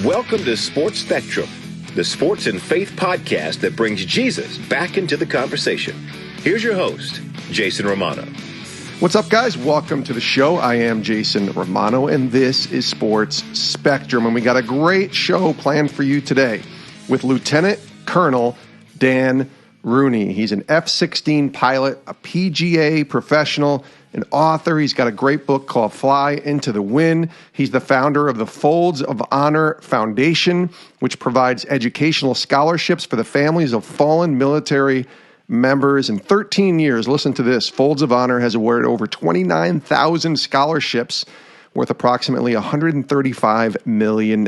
Welcome to Sports Spectrum, the sports and faith podcast that brings Jesus back into the conversation. Here's your host, Jason Romano. What's up, guys? Welcome to the show. I am Jason Romano, and this is Sports Spectrum. And we got a great show planned for you today with Lieutenant Colonel Dan Rooney. He's an F-16 pilot, a PGA professional, an author. He's got a great book called Fly Into the Wind. He's the founder of the Folds of Honor Foundation, which provides educational scholarships for the families of fallen military members. In 13 years, listen to this, Folds of Honor has awarded over 29,000 scholarships worth approximately $135 million.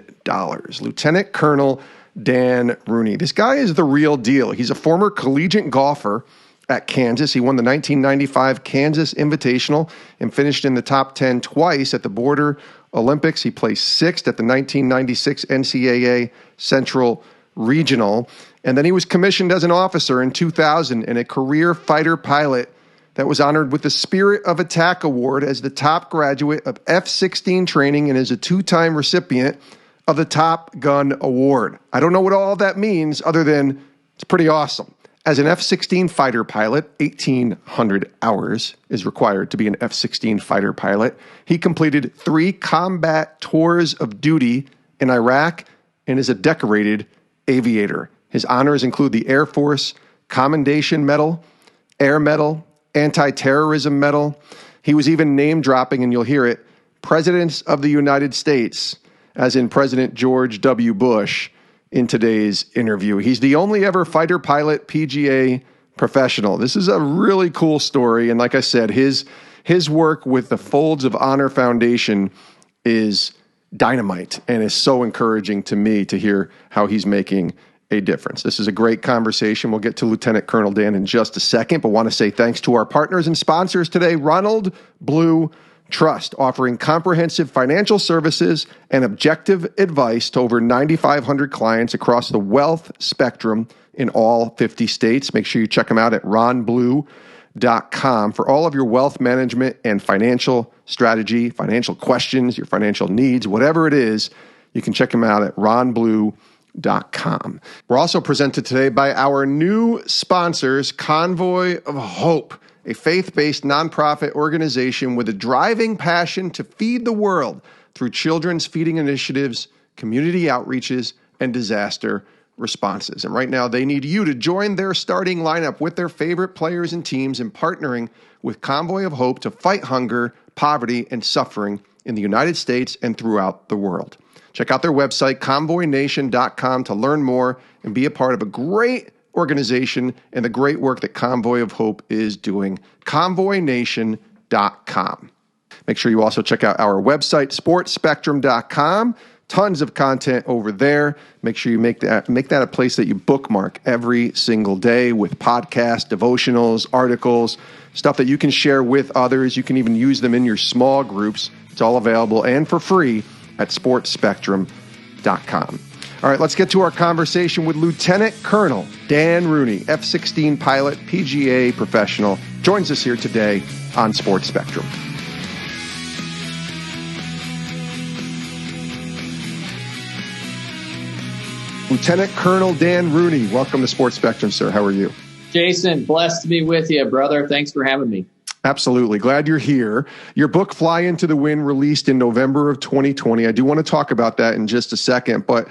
Lieutenant Colonel Dan Rooney. This guy is the real deal. He's a former collegiate golfer at Kansas. He won the 1995 Kansas Invitational and finished in the top 10 twice at the Border Olympics. He placed sixth at the 1996 NCAA Central Regional. And then he was commissioned as an officer in 2000 and a career fighter pilot that was honored with the Spirit of Attack Award as the top graduate of F-16 training and is a two-time recipient of the Top Gun Award. I don't know what all that means other than it's pretty awesome. As an F-16 fighter pilot, 1,800 hours is required to be an F-16 fighter pilot. He completed 3 combat tours of duty in Iraq and is a decorated aviator. His honors include the Air Force Commendation Medal, Air Medal, Anti-Terrorism Medal. He was even name-dropping, and you'll hear it, Presidents of the United States, as in President George W. Bush, in today's interview. He's the only ever fighter pilot PGA professional. This is a really cool story. And like I said, his work with the Folds of Honor Foundation is dynamite and is so encouraging to me to hear how he's making a difference. This is a great conversation. We'll get to Lieutenant Colonel Dan in just a second, but want to say thanks to our partners and sponsors today, Ronald Blue Trust, offering comprehensive financial services and objective advice to over 9,500 clients across the wealth spectrum in all 50 states. Make sure you check them out at ronblue.com for all of your wealth management and financial strategy, financial questions, your financial needs, whatever it is, you can check them out at ronblue.com. We're also presented today by our new sponsors, Convoy of Hope, a faith-based nonprofit organization with a driving passion to feed the world through children's feeding initiatives, community outreaches, and disaster responses. And right now, they need you to join their starting lineup with their favorite players and teams in partnering with Convoy of Hope to fight hunger, poverty, and suffering in the United States and throughout the world. Check out their website, convoynation.com, to learn more and be a part of a great organization and the great work that Convoy of Hope is doing. Convoynation.com. Make sure you also check out our website, sportspectrum.com. Tons of content over there. Make sure you make that a place that you bookmark every single day with podcasts, devotionals, articles, stuff that you can share with others. You can even use them in your small groups. It's all available and for free at sportspectrum.com. All right, let's get to our conversation with Lieutenant Colonel Dan Rooney, F-16 pilot, PGA professional, joins us here today on Sports Spectrum. Lieutenant Colonel Dan Rooney, welcome to Sports Spectrum, sir. How are you? Jason, blessed to be with you, brother. Thanks for having me. Absolutely. Glad you're here. Your book, Fly Into the Wind, released in November of 2020. I do want to talk about that in just a second, but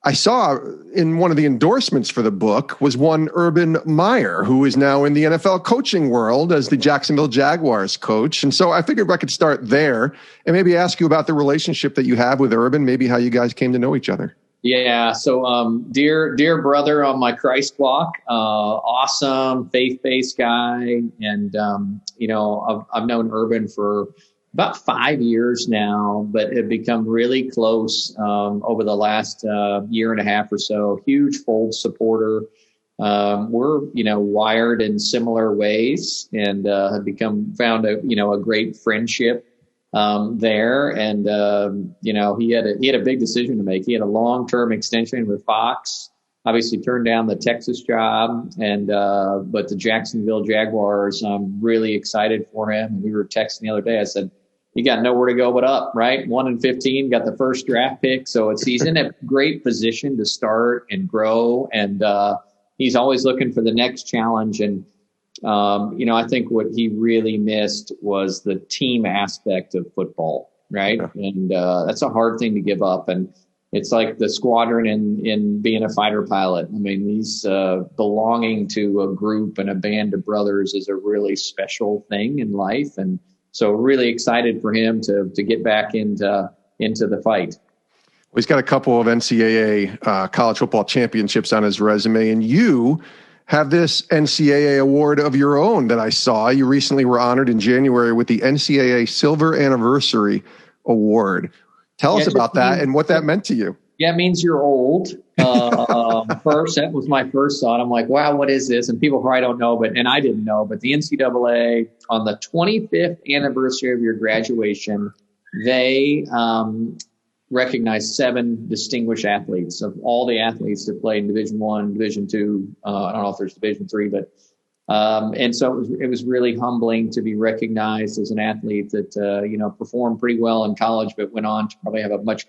I saw in one of the endorsements for the book was one Urban Meyer, who is now in the NFL coaching world as the Jacksonville Jaguars coach. And so I figured I could start there and maybe ask you about the relationship that you have with Urban, maybe how you guys came to know each other. Yeah. So, dear brother on my Christ walk, awesome faith-based guy. And, I've known Urban for about 5 years now, but have become really close over the last year and a half or so. Huge Fold supporter. We're, wired in similar ways and have found a great friendship there. And, he had a big decision to make. He had a long-term extension with Fox, obviously turned down the Texas job, but the Jacksonville Jaguars, I'm really excited for him. We were texting the other day. I said, you got nowhere to go but up, right? 1-15, got the first draft pick. So he's in a great position to start and grow. And, he's always looking for the next challenge. And, I think what he really missed was the team aspect of football, right? Yeah. And, that's a hard thing to give up. And it's like the squadron in being a fighter pilot. I mean, he's, belonging to a group and a band of brothers is a really special thing in life. And so really excited for him to get back into the fight. Well, he's got a couple of NCAA college football championships on his resume, and you have this NCAA award of your own that I saw. You recently were honored in January with the NCAA Silver Anniversary Award. Tell us about that and what that meant to you. Yeah, it means you're old. First, that was my first thought. I'm like, wow, what is this? And people probably don't know, and I didn't know, but the NCAA, on the 25th anniversary of your graduation, they recognized 7 distinguished athletes of all the athletes that played in Division I, Division II. I don't know if there's Division III, but and so it was really humbling to be recognized as an athlete that performed pretty well in college, but went on to probably have a much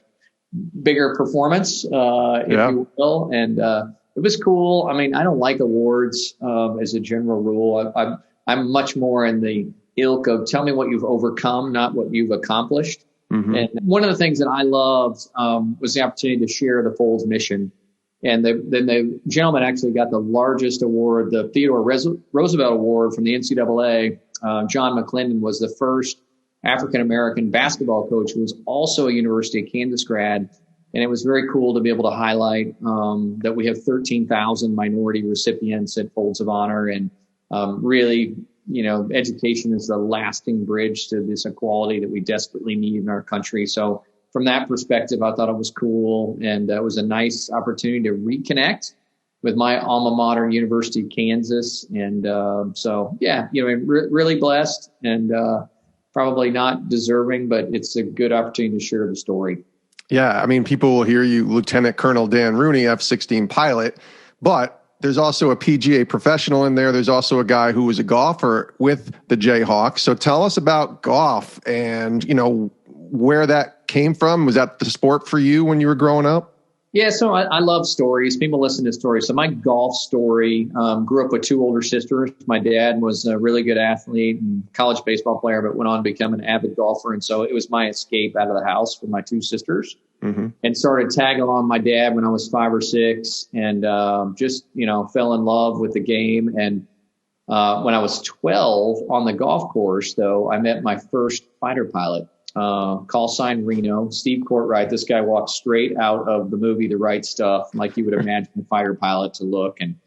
bigger performance, if you will. And it was cool. I mean, I don't like awards as a general rule. I'm much more in the ilk of tell me what you've overcome, not what you've accomplished. Mm-hmm. And one of the things that I loved was the opportunity to share the Folds mission. And then the gentleman actually got the largest award, the Theodore Roosevelt Award from the NCAA. John McClendon was the first African-American basketball coach who was also a University of Kansas grad. And it was very cool to be able to highlight that we have 13,000 minority recipients at Folds of Honor. And really, education is the lasting bridge to this equality that we desperately need in our country. So from that perspective, I thought it was cool. And it was a nice opportunity to reconnect with my alma mater, University of Kansas. And really blessed and probably not deserving, but it's a good opportunity to share the story. Yeah, I mean, people will hear you, Lieutenant Colonel Dan Rooney, F-16 pilot, but there's also a PGA professional in there. There's also a guy who was a golfer with the Jayhawks. So tell us about golf and, where that came from. Was that the sport for you when you were growing up? Yeah, so I love stories. People listen to stories. So my golf story, grew up with 2 older sisters. My dad was a really good athlete and college baseball player, but went on to become an avid golfer. And so it was my escape out of the house for my 2 sisters. Mm-hmm. And started tagging along my dad when I was 5 or 6 and fell in love with the game. And when I was 12 on the golf course, though, I met my first fighter pilot. Call sign Reno, Steve Courtwright. This guy walked straight out of the movie The Right Stuff, like you would imagine a fighter pilot to look. And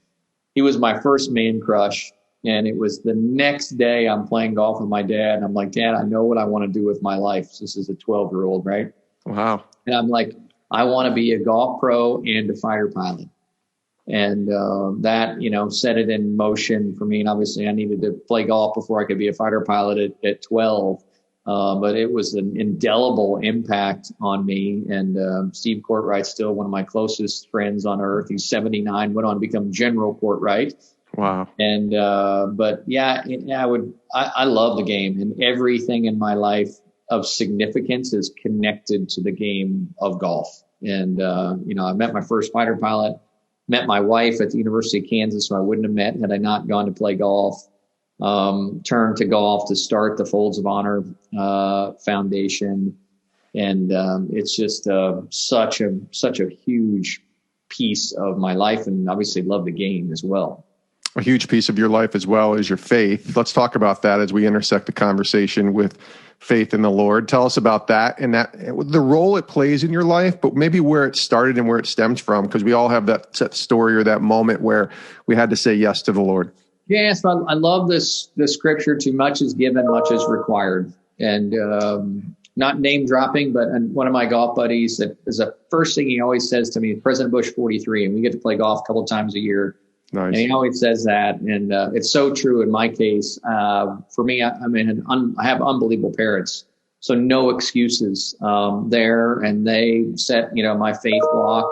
he was my first man crush. And it was the next day I'm playing golf with my dad. And I'm like, Dad, I know what I want to do with my life. This is a 12-year-old, right? Wow. And I'm like, I want to be a golf pro and a fighter pilot. And that, set it in motion for me. And obviously I needed to play golf before I could be a fighter pilot at 12. But it was an indelible impact on me. And Steve Courtwright's still one of my closest friends on earth. He's 79, went on to become General Courtwright. Wow. And I love the game, and everything in my life of significance is connected to the game of golf. And I met my first fighter pilot, met my wife at the University of Kansas, who I wouldn't have met had I not gone to play golf. Turned to golf to start the Folds of Honor Foundation, and it's just such a huge piece of my life, and obviously love the game as well. A huge piece of your life as well is your faith. Let's talk about that as we intersect the conversation with faith in the Lord. Tell us about that and the role it plays in your life, but maybe where it started and where it stems from, because we all have that story or that moment where we had to say yes to the Lord. Yes, I love the scripture, too much is given, much is required. And not name dropping, but one of my golf buddies, that is the first thing he always says to me, President Bush 43, and we get to play golf a couple of times a year. Nice. And he always says that. And it's so true in my case. For me, I have unbelievable parents, so no excuses there. And they set, my faith walk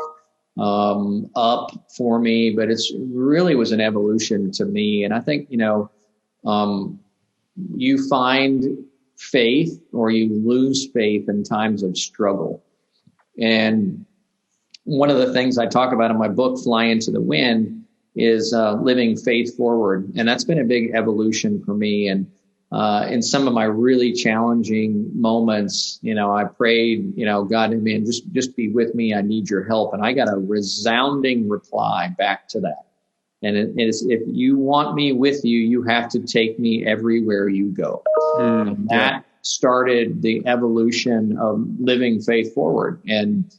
up for me, but it's really was an evolution to me. And I think, you find faith or you lose faith in times of struggle. And one of the things I talk about in my book, Fly Into the Wind, is living faith forward. And that's been a big evolution for me. And in some of my really challenging moments, I prayed, God, man, just be with me. I need your help. And I got a resounding reply back to that. And it is, if you want me with you, you have to take me everywhere you go. And that started the evolution of living faith forward. And,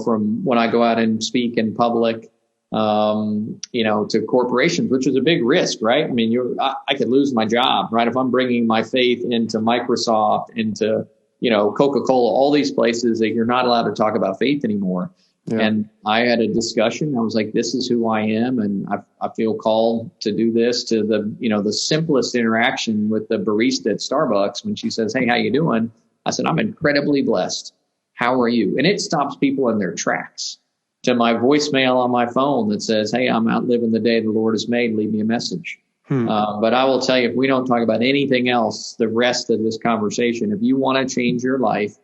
from when I go out and speak in public, to corporations, which is a big risk, right? I mean, I could lose my job, right? If I'm bringing my faith into Microsoft, into, Coca-Cola, all these places that you're not allowed to talk about faith anymore. Yeah. And I had a discussion. I was like, this is who I am. And I feel called to do this, to the simplest interaction with the barista at Starbucks. When she says, hey, how you doing? I said, I'm incredibly blessed. How are you? And it stops people in their tracks. To my voicemail on my phone that says, hey, I'm out living the day the Lord has made. Leave me a message. But I will tell you, if we don't talk about anything else, the rest of this conversation, if you want to change your life,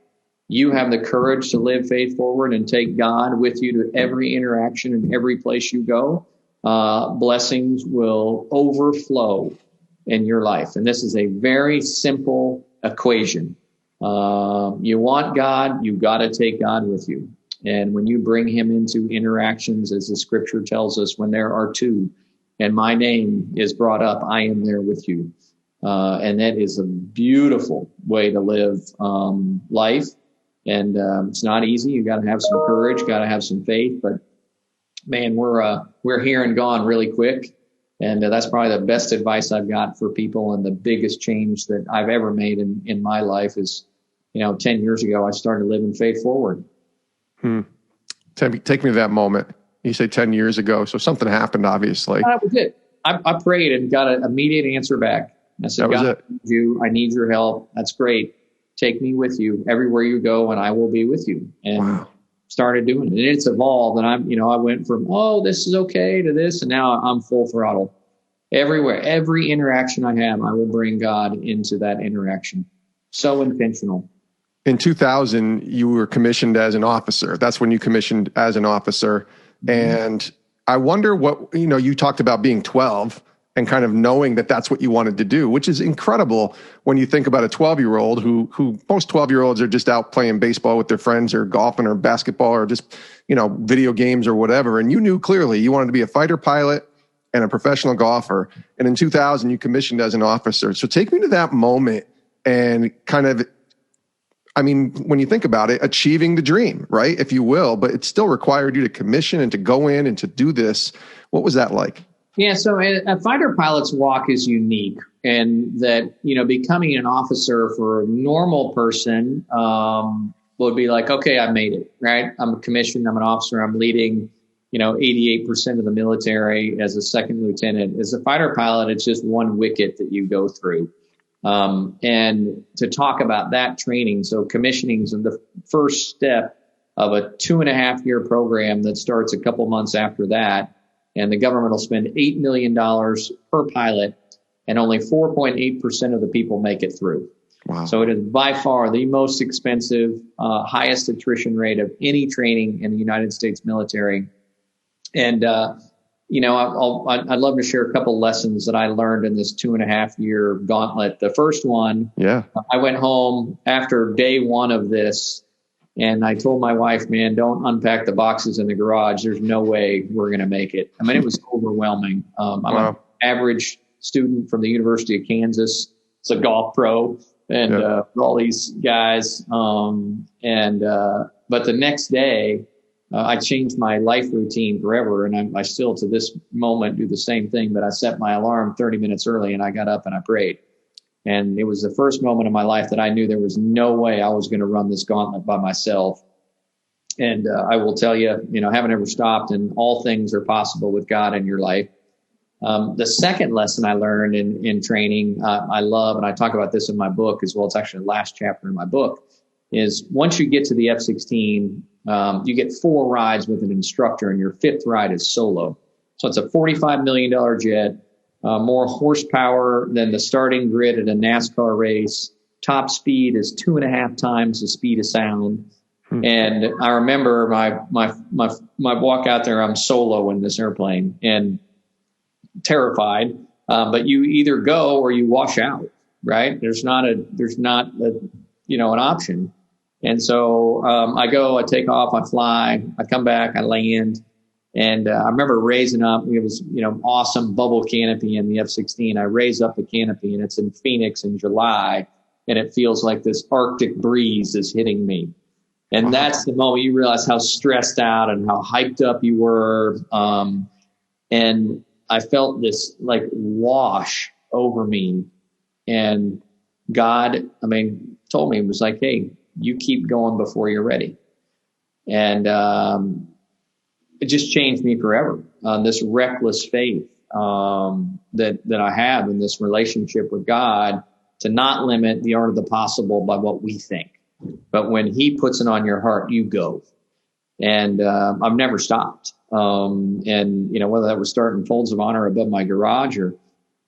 you have the courage to live faith forward and take God with you to every interaction and every place you go. Blessings will overflow in your life. And this is a very simple equation. You want God, you got to take God with you. And when you bring him into interactions, as the scripture tells us, when there are two and my name is brought up, I am there with you. And that is a beautiful way to live life. And it's not easy. You got to have some courage, got to have some faith. But man, we're here and gone really quick. And that's probably the best advice I've got for people. And the biggest change that I've ever made in my life is, 10 years ago, I started living faith forward. Take me to that moment. You say 10 years ago. So something happened, obviously. That was it. I prayed and got an immediate answer back. I said, God, I need your help. That's great. Take me with you everywhere you go, and I will be with you. And started doing it. And it's evolved. And I went from, this is okay to this. And now I'm full throttle. Everywhere, every interaction I have, I will bring God into that interaction. So intentional. In 2000, you were commissioned as an officer. That's when you commissioned as an officer. And I wonder what, you talked about being 12 and kind of knowing that that's what you wanted to do, which is incredible when you think about a 12-year-old who most 12-year-olds are just out playing baseball with their friends or golfing or basketball or just, video games or whatever. And you knew clearly you wanted to be a fighter pilot and a professional golfer. And in 2000, you commissioned as an officer. So take me to that moment and kind of, when you think about it, achieving the dream, right? If you will, but it still required you to commission and to go in and to do this. What was that like? Yeah. So a fighter pilot's walk is unique, and that, becoming an officer for a normal person, would be like, okay, I made it, right? I'm commissioned. I'm an officer. I'm leading, 88% of the military as a second lieutenant. As a fighter pilot, it's just one wicket that you go through. And to talk about that training, so commissioning is the first step of a 2.5-year program that starts a couple months after that. And the government will spend $8 million per pilot, and only 4.8% of the people make it through. Wow. So it is by far the most expensive, highest attrition rate of any training in the United States military. And, I'd love to share a couple lessons that I learned in this 2.5-year gauntlet. The first one, I went home after day one of this, and I told my wife, man, don't unpack the boxes in the garage. There's no way we're going to make it. It was overwhelming. I'm an average student from the University of Kansas. It's a golf pro, and all these guys. But the next day, I changed my life routine forever. And I still, to this moment, do the same thing, but I set my alarm 30 minutes early, and I got up and I prayed. And it was the first moment of my life that I knew there was no way I was going to run this gauntlet by myself. And I will tell you, haven't ever stopped, and all things are possible with God in your life. The second lesson I learned in training, I love, and I talk about this in my book as well. It's actually the last chapter in my book, is once you get to the F-16, you get 4 rides with an instructor, and your 5th ride is solo. So it's a $45 million jet, more horsepower than the starting grid at a NASCAR race. top speed is 2.5 times the speed of sound. And I remember my walk out there, I'm solo in this airplane and terrified. But you either go or you wash out, right? There's not an option. And so, I go, I take off, I fly, I come back, I land. And I remember raising up, it was, awesome bubble canopy in the F-16. I raise up the canopy and it's in Phoenix in July. And it feels like this Arctic breeze is hitting me. And that's the moment you realize how stressed out and how hyped up you were. And I felt this like wash over me. And God, told me, it was like, hey, you keep going before you're ready. And it just changed me forever. This reckless faith that I have in this relationship with God, to not limit the art of the possible by what we think. But when he puts it on your heart, you go. And I've never stopped. And whether that was starting Folds of Honor above my garage or,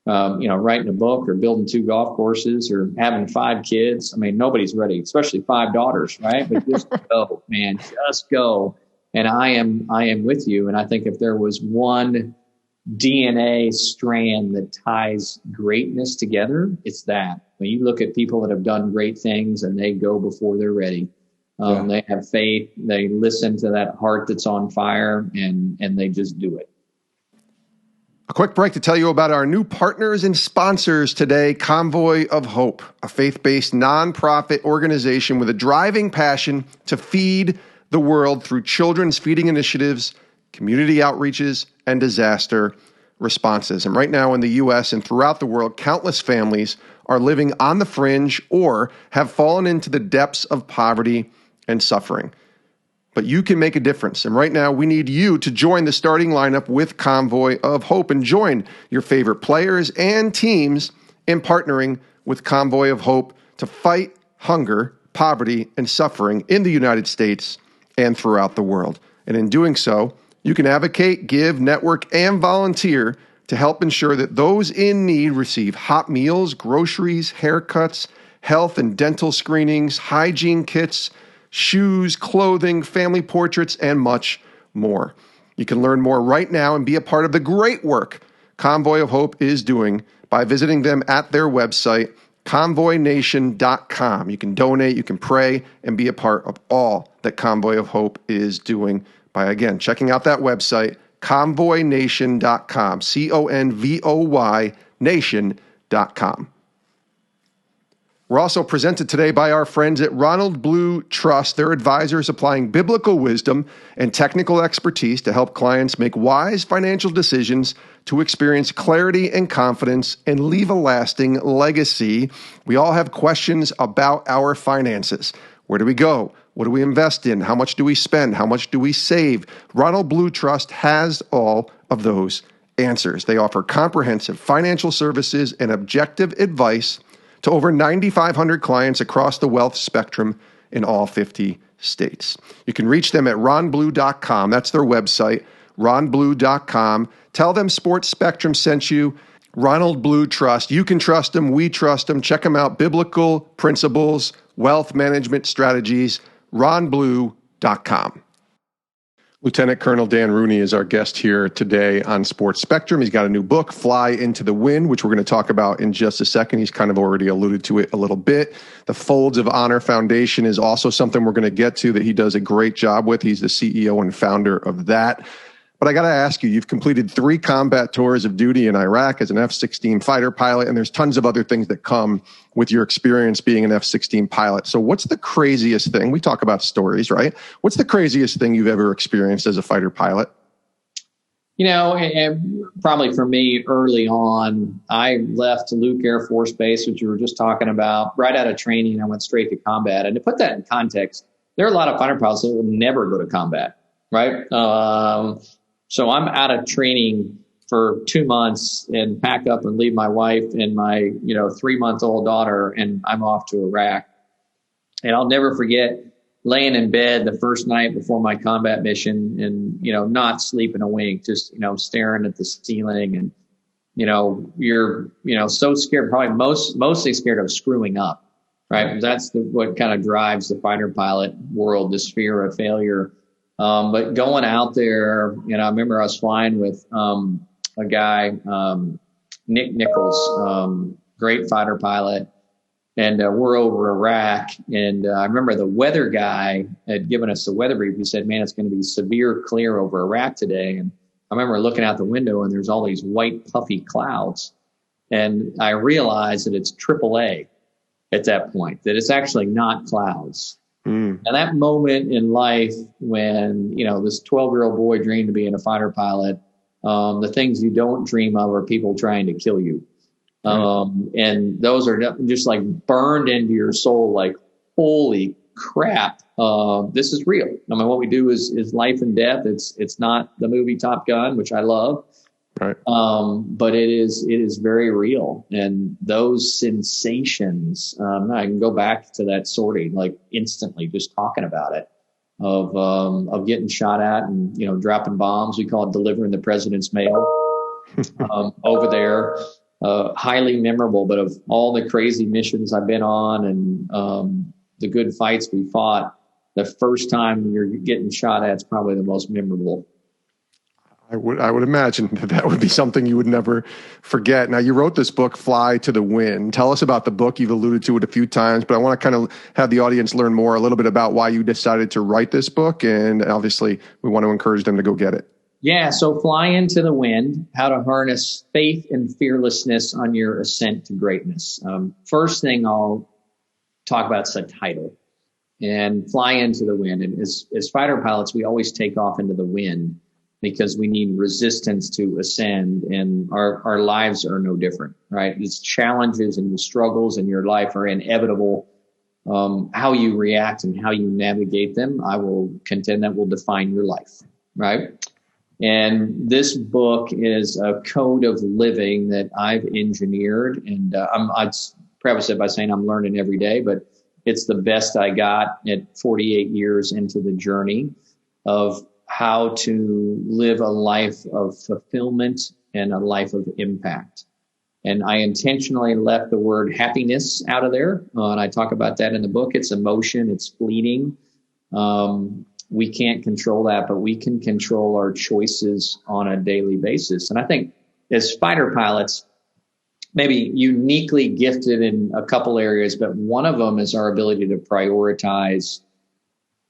writing a book or building 2 golf courses or having 5 kids. Nobody's ready, especially 5 daughters, right? But just go, man, just go. And I am with you. And I think if there was one DNA strand that ties greatness together, it's that. When you look at people that have done great things and they go before they're ready, they have faith, they listen to that heart that's on fire, and they just do it. A quick break to tell you about our new partners and sponsors today, Convoy of Hope, a faith-based nonprofit organization with a driving passion to feed the world through children's feeding initiatives, community outreaches, and disaster responses. And right now in the U.S. and throughout the world, countless families are living on the fringe or have fallen into the depths of poverty and suffering. But you can make a difference. And right now, we need you to join the starting lineup with Convoy of Hope and join your favorite players and teams in partnering with Convoy of Hope to fight hunger, poverty, and suffering in the United States and throughout the world. And in doing so, you can advocate, give, network, and volunteer to help ensure that those in need receive hot meals, groceries, haircuts, health and dental screenings, hygiene kits, shoes, clothing, family portraits, and much more. You can learn more right now and be a part of the great work Convoy of Hope is doing by visiting them at their website, convoynation.com. You can donate, you can pray, and be a part of all that Convoy of Hope is doing by, again, checking out that website, convoynation.com, CONVOY nation.com. We're also presented today by our friends at Ronald Blue Trust. Their advisors applying biblical wisdom and technical expertise to help clients make wise financial decisions to experience clarity and confidence and leave a lasting legacy. We all have questions about our finances. Where do we go? What do we invest in? How much do we spend? How much do we save? Ronald Blue Trust has all of those answers. They offer comprehensive financial services and objective advice to over 9,500 clients across the wealth spectrum in all 50 states. You can reach them at ronblue.com. That's their website, ronblue.com. Tell them Sports Spectrum sent you. Ronald Blue Trust. You can trust them. We trust them. Check them out. Biblical Principles, Wealth Management Strategies, ronblue.com. Lieutenant Colonel Dan Rooney is our guest here today on Sports Spectrum. He's got a new book, Fly into the Wind, which we're going to talk about in just a second. He's kind of already alluded to it a little bit. The Folds of Honor Foundation is also something we're going to get to that he does a great job with. He's the CEO and founder of that. But I got to ask you, you've completed 3 combat tours of duty in Iraq as an F-16 fighter pilot, and there's tons of other things that come with your experience being an F-16 pilot. So what's the craziest thing? We talk about stories, right? What's the craziest thing you've ever experienced as a fighter pilot? And probably for me early on, I left Luke Air Force Base, which you were just talking about, right out of training. I went straight to combat. And to put that in context, there are a lot of fighter pilots that will never go to combat, right? So I'm out of training for 2 months and pack up and leave my wife and my, 3-month-old daughter, and I'm off to Iraq. And I'll never forget laying in bed the first night before my combat mission and, not sleeping a wink, just, staring at the ceiling. And, you're, so scared, probably mostly scared of screwing up. right? That's what kind of drives the fighter pilot world, this fear of failure. But going out there, I remember I was flying with a guy, Nick Nichols, great fighter pilot. And we're over Iraq. And I remember the weather guy had given us the weather brief. He said, man, it's going to be severe clear over Iraq today. And I remember looking out the window and there's all these white puffy clouds. And I realized that it's AAA at that point, that it's actually not clouds. And that moment in life when, this 12-year-old boy dreamed of being a fighter pilot, the things you don't dream of are people trying to kill you. And those are just like burned into your soul, like, holy crap, this is real. I mean, what we do is life and death. It's not the movie Top Gun, which I love. Right. But it is very real. And those sensations, I can go back to that sortie, like instantly just talking about it, of getting shot at and, dropping bombs. We call it delivering the president's mail, over there. Highly memorable, but of all the crazy missions I've been on and, the good fights we fought, the first time you're getting shot at is probably the most memorable. I would imagine that would be something you would never forget. Now, you wrote this book, Fly to the Wind. Tell us about the book. You've alluded to it a few times, but I want to kind of have the audience learn more a little bit about why you decided to write this book. And obviously, we want to encourage them to go get it. Yeah. So Fly into the Wind, how to harness faith and fearlessness on your ascent to greatness. First thing I'll talk about is the title, and Fly into the Wind. And as fighter pilots, we always take off into the wind, because we need resistance to ascend, and our lives are no different, right? These challenges and the struggles in your life are inevitable. How you react and how you navigate them, I will contend that will define your life, right? And this book is a code of living that I've engineered, and I'd preface it by saying I'm learning every day, but it's the best I got at 48 years into the journey of how to live a life of fulfillment and a life of impact. And I intentionally left the word happiness out of there. And I talk about that in the book. It's emotion. It's fleeting. We can't control that, but we can control our choices on a daily basis. And I think as fighter pilots, maybe uniquely gifted in a couple areas, but one of them is our ability to prioritize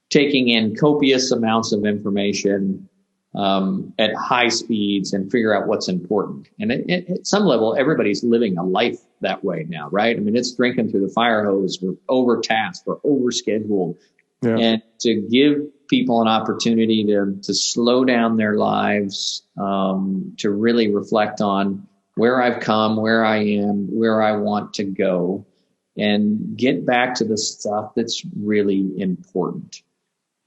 taking in copious amounts of information at high speeds and figure out what's important. And at some level, everybody's living a life that way now, right? I mean, it's drinking through the fire hose. We're overtasked. We're overscheduled. Yeah. And to give people an opportunity to slow down their lives, to really reflect on where I've come, where I am, where I want to go, and get back to the stuff that's really important.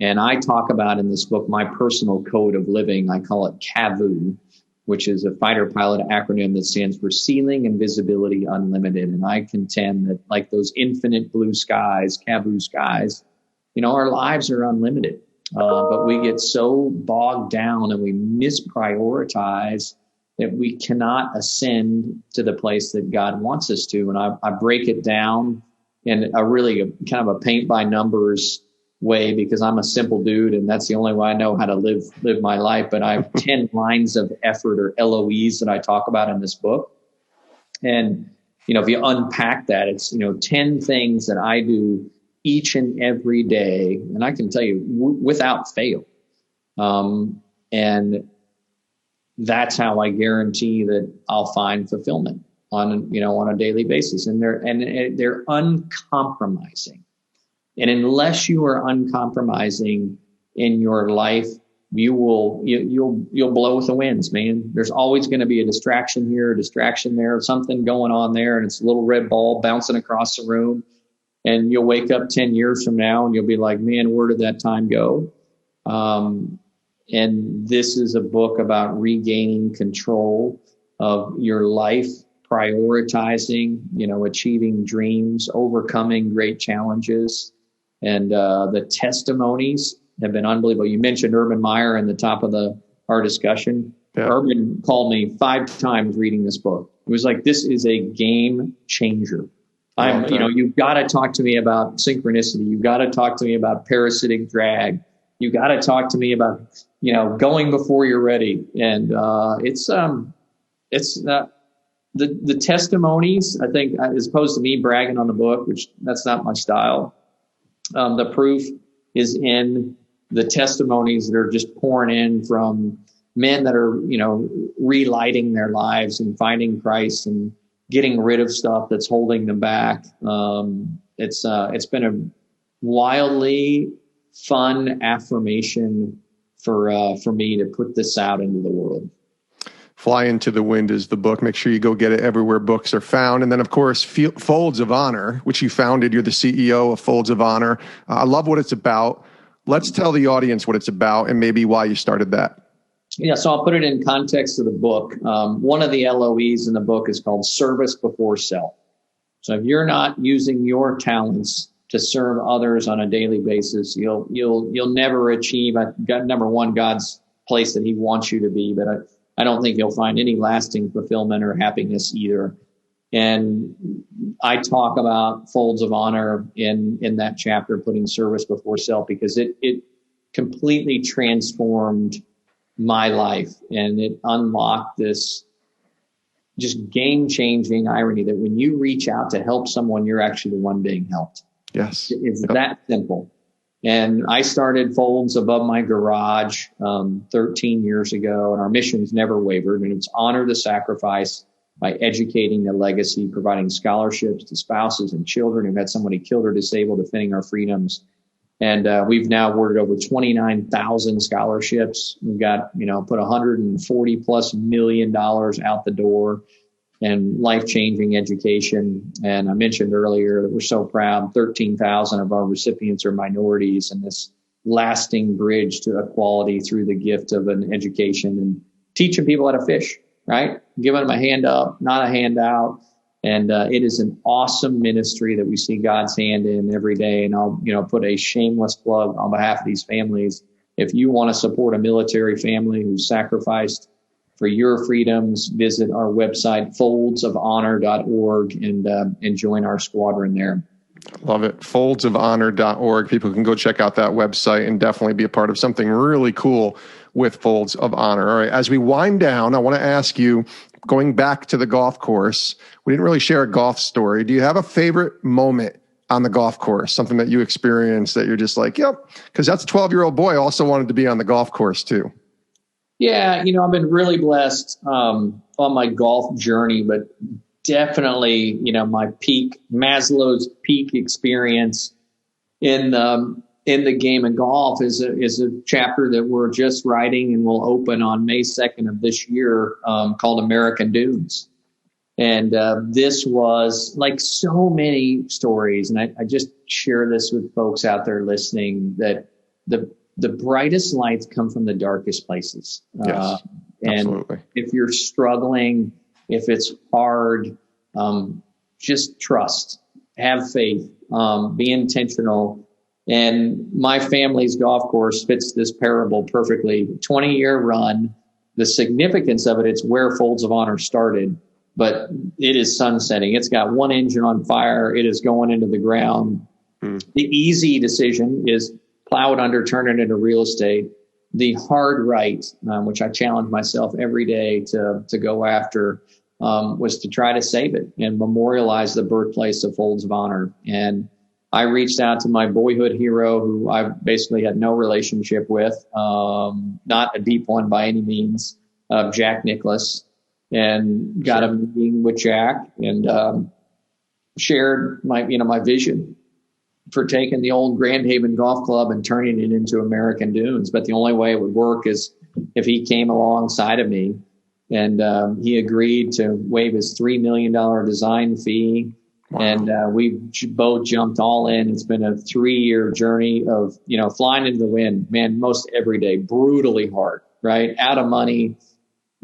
And I talk about in this book my personal code of living. I call it CAVU, which is a fighter pilot acronym that stands for Ceiling and Visibility Unlimited. And I contend that, like those infinite blue skies, CAVU skies, our lives are unlimited. But we get so bogged down and we misprioritize that we cannot ascend to the place that God wants us to. And I break it down in a really kind of a paint by numbers way, because I'm a simple dude and that's the only way I know how to live my life. But I have 10 lines of effort, or LOEs, that I talk about in this book. And, if you unpack that, it's, 10 things that I do each and every day. And I can tell you without fail. And that's how I guarantee that I'll find fulfillment on a daily basis. And they're uncompromising. And unless you are uncompromising in your life, you'll blow with the winds, man. There's always going to be a distraction here, a distraction there, something going on there, and it's a little red ball bouncing across the room. And you'll wake up 10 years from now and you'll be like, man, where did that time go? And this is a book about regaining control of your life, prioritizing, achieving dreams, overcoming great challenges. And the testimonies have been unbelievable. You mentioned Urban Meyer in the top of our discussion. Yeah. Urban called me 5 times reading this book. It was like, this is a game changer. You've got to talk to me about synchronicity. You've got to talk to me about parasitic drag. You've got to talk to me about, going before you're ready. And the testimonies, I think, as opposed to me bragging on the book, which that's not my style. The proof is in the testimonies that are just pouring in from men that are, relighting their lives and finding Christ and getting rid of stuff that's holding them back. It's been a wildly fun affirmation for me to put this out into the world. Fly Into the Wind is the book. Make sure you go get it everywhere books are found. And then, of course, Folds of Honor, which you founded. You're the CEO of Folds of Honor. I love what it's about. Let's tell the audience what it's about and maybe why you started that. Yeah, so I'll put it in context of the book. One of the LOEs in the book is called service before self. So if you're not using your talents to serve others on a daily basis, you'll never achieve, number one, God's place that he wants you to be, but I don't think you'll find any lasting fulfillment or happiness either. And I talk about Folds of Honor in that chapter, putting service before self, because it completely transformed my life, and it unlocked this just game-changing irony that when you reach out to help someone, you're actually the one being helped. Yes. It's that simple. And I started Folds above my garage 13 years ago, and our mission's never wavered, and it's honor the sacrifice by educating the legacy, providing scholarships to spouses and children who've had somebody killed or disabled, defending our freedoms. And we've now awarded over 29,000 scholarships. We've got, put $140+ million out the door, and life-changing education. And I mentioned earlier that we're so proud 13,000 of our recipients are minorities, and this lasting bridge to equality through the gift of an education and teaching people how to fish, right? Giving them a hand up, not a handout. And it is an awesome ministry that we see God's hand in every day. And I'll, put a shameless plug on behalf of these families. If you want to support a military family who's sacrificed for your freedoms, visit our website, foldsofhonor.org, and join our squadron there. Love it. Foldsofhonor.org. People can go check out that website and definitely be a part of something really cool with Folds of Honor. All right. As we wind down, I want to ask you, going back to the golf course, we didn't really share a golf story. Do you have a favorite moment on the golf course? Something that you experienced that you're just like, yep, because that's a 12-year-old boy also wanted to be on the golf course too. Yeah. I've been really blessed on my golf journey, but definitely, my Maslow's peak experience in the game of golf is a chapter that we're just writing and will open on May 2nd of this year, called American Dunes. And this was like so many stories, and I just share this with folks out there listening, that the brightest lights come from the darkest places. Yes, and absolutely. If you're struggling, if it's hard, just trust, have faith, be intentional. And my family's golf course fits this parable perfectly. 20-year run. The significance of it, it's where Folds of Honor started, but it is sunsetting. It's got one engine on fire. It is going into the ground. The easy decision is plow it under, turn it into real estate. The hard right, which I challenge myself every day to go after, was to try to save it and memorialize the birthplace of Folds of Honor. And I reached out to my boyhood hero, who I basically had no relationship with, not a deep one by any means, Jack Nicklaus, and got a meeting with Jack and shared my vision for taking the old Grand Haven Golf Club and turning it into American Dunes. But the only way it would work is if he came alongside of me, and he agreed to waive his $3 million design fee. Wow. And we both jumped all in. It's been a 3-year journey of, flying into the wind, man, most every day, brutally hard, right? Out of money,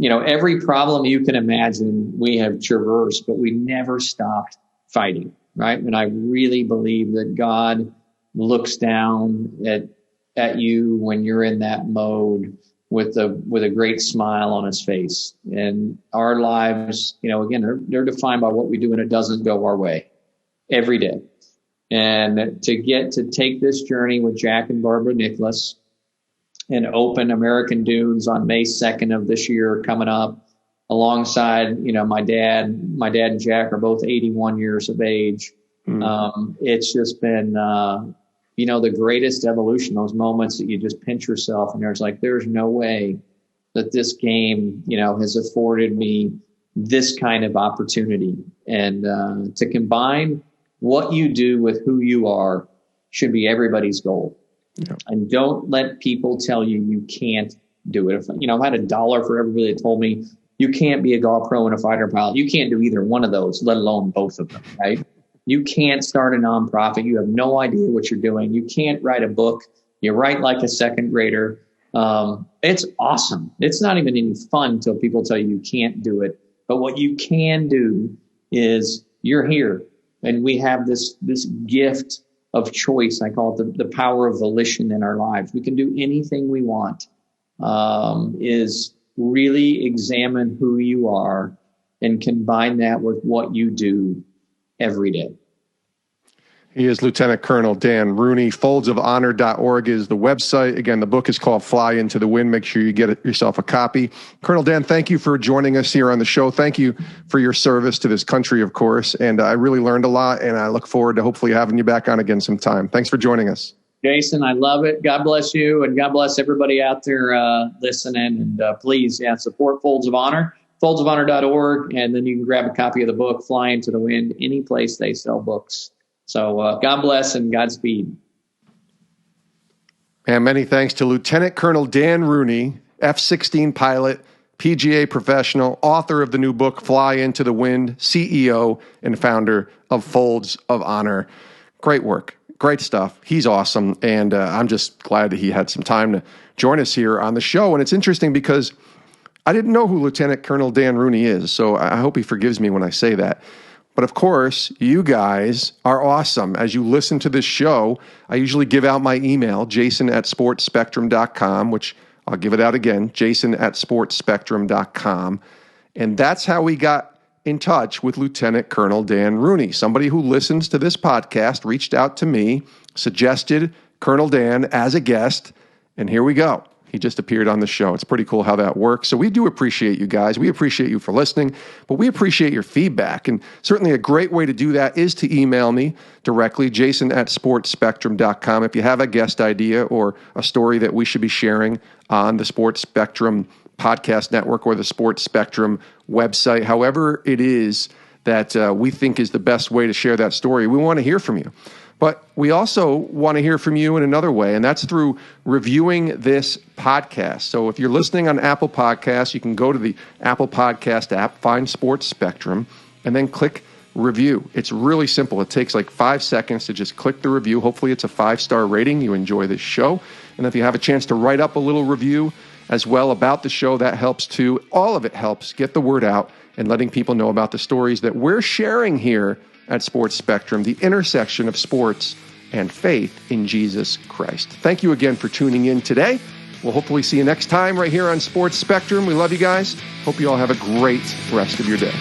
every problem you can imagine we have traversed, but we never stopped fighting, right? And I really believe that God looks down at you when you're in that mode with a great smile on his face. And our lives, again, they're defined by what we do, and it doesn't go our way. every day. And to get to take this journey with Jack and Barbara Nicholas and open American Dunes on May 2nd of this year coming up, alongside, my dad and Jack are both 81 years of age. It's just been, the greatest evolution, those moments that you just pinch yourself and there's no way that this game, has afforded me this kind of opportunity. And to combine what you do with who you are should be everybody's goal. Yeah. And don't let people tell you you can't do it. If I had $1 for everybody that told me you can't be a golf pro and a fighter pilot, you can't do either one of those, let alone both of them, right? You can't start a nonprofit. You have no idea what you're doing. You can't write a book. You write like a second grader. It's awesome. It's not even any fun until people tell you can't do it. But what you can do is you're here. And we have this gift of choice. I call it the power of volition in our lives. We can do anything we want. Is really examine who you are and combine that with what you do every day. He is Lieutenant Colonel Dan Rooney. Foldsofhonor.org is the website. Again, the book is called Fly Into the Wind. Make sure you get yourself a copy. Colonel Dan, thank you for joining us here on the show. Thank you for your service to this country, of course. And I really learned a lot, and I look forward to hopefully having you back on again sometime. Thanks for joining us. Jason, I love it. God bless you, and God bless everybody out there listening. And please, support Folds of Honor, foldsofhonor.org, and then you can grab a copy of the book, Fly Into the Wind, any place they sell books. So God bless and Godspeed. And many thanks to Lieutenant Colonel Dan Rooney, F-16 pilot, PGA professional, author of the new book, Fly Into the Wind, CEO and founder of Folds of Honor. Great work. Great stuff. He's awesome. And I'm just glad that he had some time to join us here on the show. And it's interesting because I didn't know who Lieutenant Colonel Dan Rooney is, so I hope he forgives me when I say that. But of course, you guys are awesome. As you listen to this show, I usually give out my email, jason@sportspectrum.com, which I'll give it out again, jason@sportspectrum.com. And that's how we got in touch with Lieutenant Colonel Dan Rooney. Somebody who listens to this podcast reached out to me, suggested Colonel Dan as a guest, and here we go. He just appeared on the show. It's pretty cool how that works. So we do appreciate you guys. We appreciate you for listening, but we appreciate your feedback. And certainly a great way to do that is to email me directly, jason@sportspectrum.com. If you have a guest idea or a story that we should be sharing on the Sports Spectrum Podcast Network or the Sports Spectrum website, however it is that we think is the best way to share that story, we want to hear from you. But we also want to hear from you in another way, and that's through reviewing this podcast. So if you're listening on Apple Podcasts, you can go to the Apple Podcast app, find Sports Spectrum, and then click review. It's really simple. It takes like 5 seconds to just click the review. Hopefully it's a 5-star rating. You enjoy this show. And if you have a chance to write up a little review as well about the show, that helps too. All of it helps get the word out and letting people know about the stories that we're sharing here at Sports Spectrum, the intersection of sports and faith in Jesus Christ. Thank you again for tuning in today. We'll hopefully see you next time right here on Sports Spectrum. We love you guys. Hope you all have a great rest of your day.